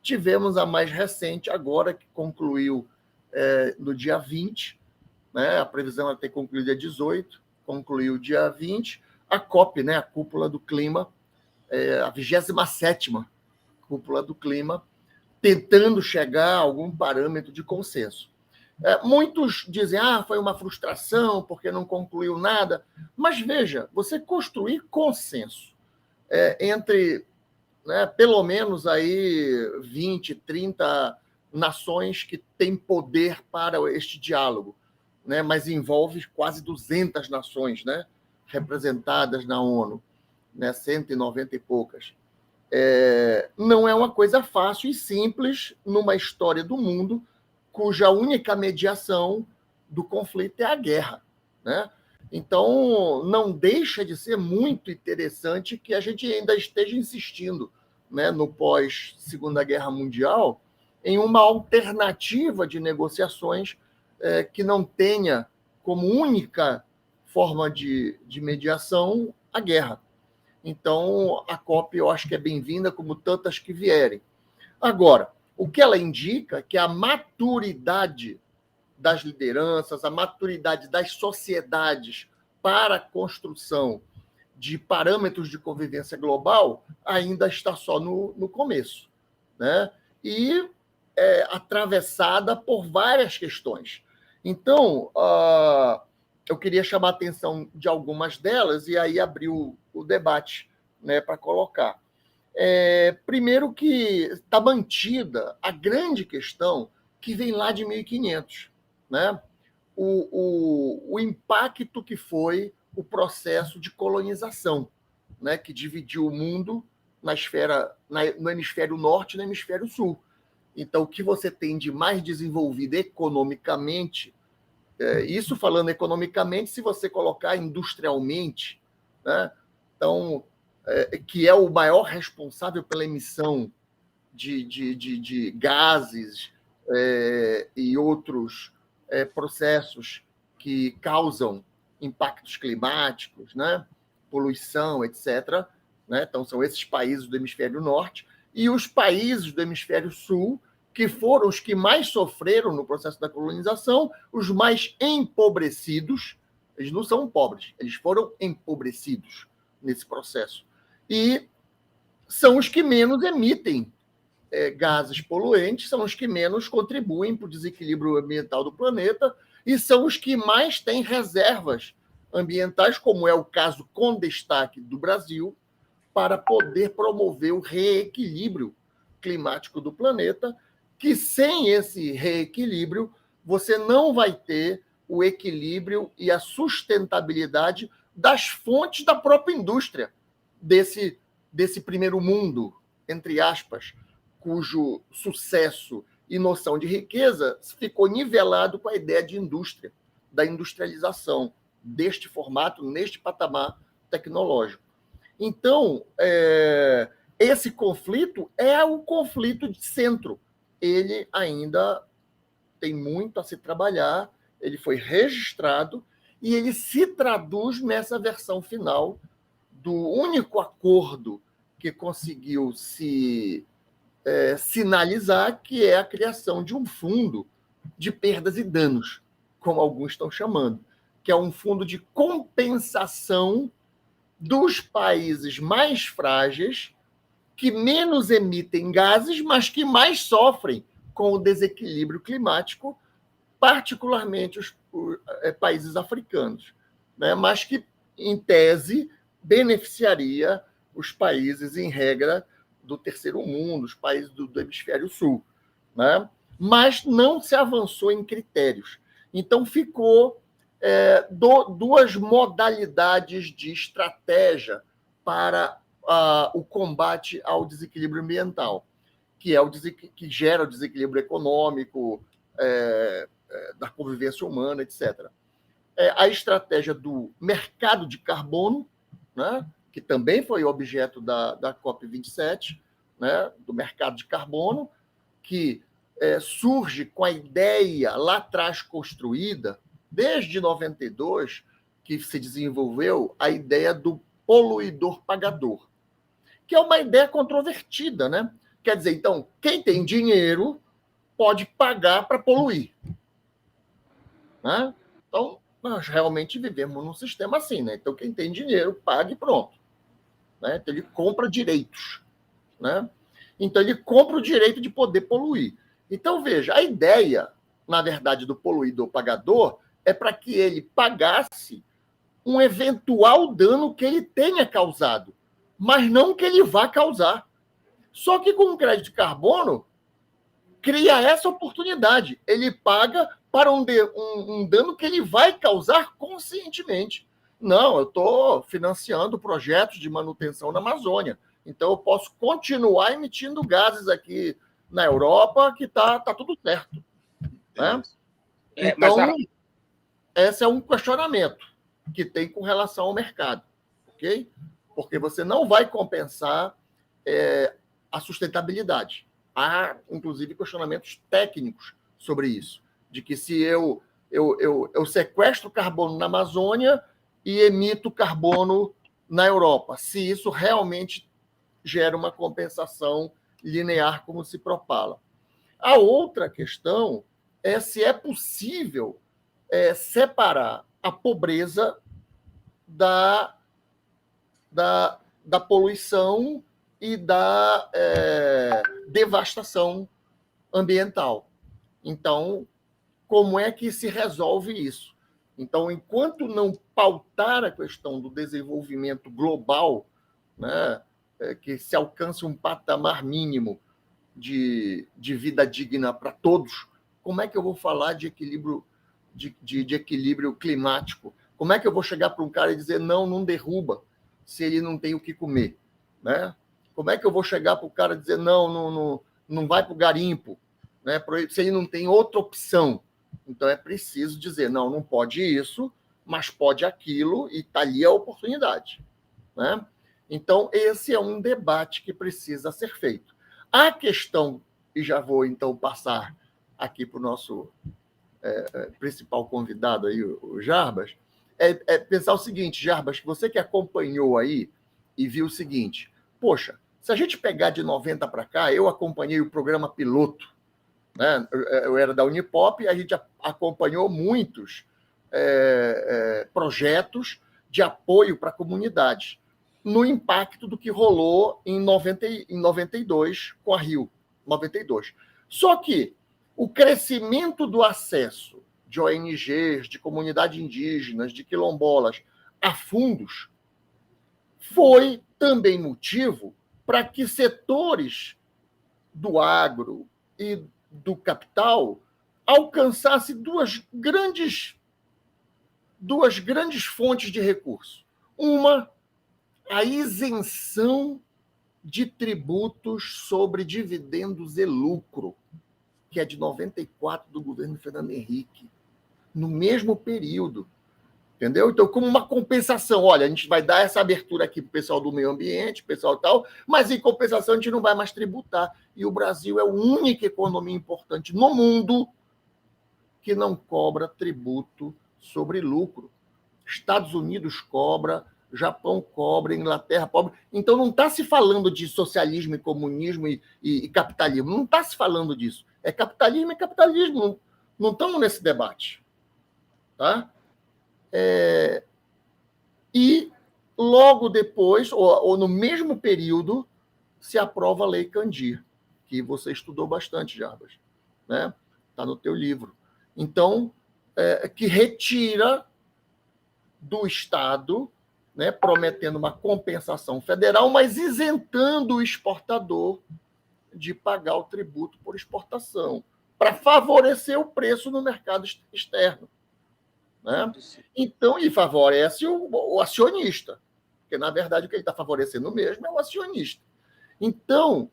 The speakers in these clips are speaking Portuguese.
tivemos a mais recente agora, que concluiu no dia 20, né? A previsão é ter concluído dia 18, concluiu dia 20, a COP, né? A Cúpula do Clima, a 27ª Cúpula do Clima, tentando chegar a algum parâmetro de consenso. Muitos dizem, foi uma frustração porque não concluiu nada, mas veja, você construir consenso entre, né, pelo menos aí 20, 30 nações que têm poder para este diálogo, né, mas envolve quase 200 nações, né, representadas na ONU, né, 190 e poucas. Não é uma coisa fácil e simples numa história do mundo cuja única mediação do conflito é a guerra, né? Então, não deixa de ser muito interessante que a gente ainda esteja insistindo, né, no pós-Segunda Guerra Mundial, em uma alternativa de negociações que não tenha como única forma de mediação a guerra. Então, a COP eu acho que é bem-vinda, como tantas que vierem. Agora, o que ela indica é que a maturidade das lideranças, a maturidade das sociedades para a construção de parâmetros de convivência global ainda está só no começo, né? E atravessada por várias questões. Então, eu queria chamar a atenção de algumas delas e aí abrir o debate, né, para colocar. Primeiro que está mantida a grande questão que vem lá de 1500, né? O impacto que foi o processo de colonização, né, que dividiu o mundo no hemisfério norte e no hemisfério sul. Então, o que você tem de mais desenvolvido economicamente, isso falando economicamente, se você colocar industrialmente, né? Então, que é o maior responsável pela emissão de gases e outros processos que causam impactos climáticos, né? Poluição, etc. Né? Então, são esses países do hemisfério norte e os países do hemisfério sul, que foram os que mais sofreram no processo da colonização, os mais empobrecidos. Eles não são pobres, eles foram empobrecidos nesse processo. E são os que menos emitem gases poluentes, são os que menos contribuem para o desequilíbrio ambiental do planeta e são os que mais têm reservas ambientais, como é o caso com destaque do Brasil, para poder promover o reequilíbrio climático do planeta, que sem esse reequilíbrio você não vai ter o equilíbrio e a sustentabilidade das fontes da própria indústria desse primeiro mundo, entre aspas, cujo sucesso e noção de riqueza ficou nivelado com a ideia de indústria, da industrialização, deste formato, neste patamar tecnológico. Então, esse conflito é o conflito de centro. Ele ainda tem muito a se trabalhar, ele foi registrado e ele se traduz nessa versão final do único acordo que conseguiu se sinalizar, que é a criação de um fundo de perdas e danos, como alguns estão chamando, que é um fundo de compensação dos países mais frágeis, que menos emitem gases, mas que mais sofrem com o desequilíbrio climático, particularmente os países africanos, né? Mas que, em tese, beneficiaria os países, em regra, do terceiro mundo, os países do hemisfério sul, né? Mas não se avançou em critérios. Então, ficou duas modalidades de estratégia para o combate ao desequilíbrio ambiental, que gera o desequilíbrio econômico, da convivência humana, etc. A estratégia do mercado de carbono, né, que também foi objeto da COP27, né, do mercado de carbono, que surge com a ideia lá atrás construída, desde 92, que se desenvolveu a ideia do poluidor pagador, que é uma ideia controvertida, né? Quer dizer, então, quem tem dinheiro pode pagar para poluir. Né? Então, nós realmente vivemos num sistema assim, né? Então, quem tem dinheiro, paga e pronto. Né? Então, ele compra direitos. Né? Então, ele compra o direito de poder poluir. Então, veja, a ideia, na verdade, do poluidor-pagador é para que ele pagasse um eventual dano que ele tenha causado, mas não que ele vá causar. Só que com o crédito de carbono, cria essa oportunidade. Ele paga para um dano que ele vai causar conscientemente. Não, eu estou financiando projetos de manutenção na Amazônia. Então, eu posso continuar emitindo gases aqui na Europa, que tá tudo certo. Né? Então, esse é um questionamento que tem com relação ao mercado. Ok? Porque você não vai compensar a sustentabilidade. Há, inclusive, questionamentos técnicos sobre isso, de que se eu sequestro carbono na Amazônia e emito carbono na Europa, se isso realmente gera uma compensação linear, como se propala. A outra questão é se é possível separar a pobreza da poluição e da devastação ambiental. Então, como é que se resolve isso? Então, enquanto não pautar a questão do desenvolvimento global, né, que se alcance um patamar mínimo de vida digna para todos, como é que eu vou falar de equilíbrio, de equilíbrio climático? Como é que eu vou chegar para um cara e dizer não derruba, se ele não tem o que comer? Né? Como é que eu vou chegar para o cara e dizer não vai para o garimpo, né? Se ele não tem outra opção? Então é preciso dizer, não pode isso, mas pode aquilo, e está ali a oportunidade. Né? Então, esse é um debate que precisa ser feito. A questão, e já vou então passar aqui para o nosso principal convidado aí, o Jarbas, é pensar o seguinte, Jarbas, você que acompanhou aí e viu o seguinte, poxa, se a gente pegar de 90 para cá, eu acompanhei o programa piloto, né? Eu era da Unipop, a gente acompanhou muitos projetos de apoio para a comunidade, no impacto do que rolou em 92 com a Rio 92. Só que o crescimento do acesso de ONGs, de comunidades indígenas, de quilombolas a fundos foi também motivo para que setores do agro e do capital alcançassem duas grandes fontes de recurso. Uma, a isenção de tributos sobre dividendos e lucro, que é de 94 do governo Fernando Henrique, no mesmo período. Entendeu? Então, como uma compensação, olha, a gente vai dar essa abertura aqui para o pessoal do meio ambiente, pessoal tal, mas em compensação a gente não vai mais tributar. E o Brasil é a única economia importante no mundo que não cobra tributo sobre lucro. Estados Unidos cobra, Japão cobra, Inglaterra cobra. Então não está se falando de socialismo e comunismo e capitalismo. Não está se falando disso. É capitalismo e capitalismo. Não estamos nesse debate. Tá? E logo depois, ou no mesmo período, se aprova a Lei Candir, que você estudou bastante, Jarbas. Né? Está no teu livro. Então, que retira do Estado, né, prometendo uma compensação federal, mas isentando o exportador de pagar o tributo por exportação, para favorecer o preço no mercado externo. Né? Então, e favorece o acionista, porque, na verdade, o que ele está favorecendo mesmo é o acionista. Então,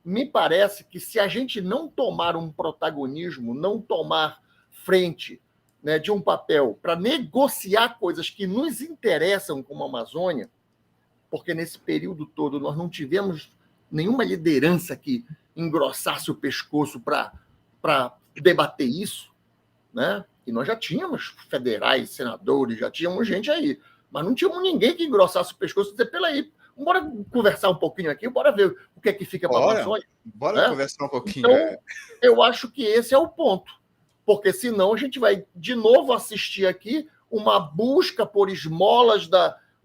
me parece que se a gente não tomar um protagonismo, não tomar frente, né, de um papel para negociar coisas que nos interessam como a Amazônia, porque nesse período todo nós não tivemos nenhuma liderança que engrossasse o pescoço para debater isso, né? E nós já tínhamos federais, senadores, já tínhamos gente aí, mas não tínhamos ninguém que engrossasse o pescoço e dizer, peraí, Bora conversar um pouquinho aqui, bora ver o que é que fica para a Amazônia. Bora, né? Conversar um pouquinho. Então, eu acho que esse é o ponto. Porque senão a gente vai de novo assistir aqui uma busca por esmolas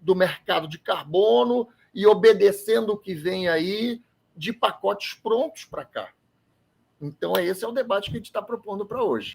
do mercado de carbono e obedecendo o que vem aí de pacotes prontos para cá. Então, esse é o debate que a gente está propondo para hoje.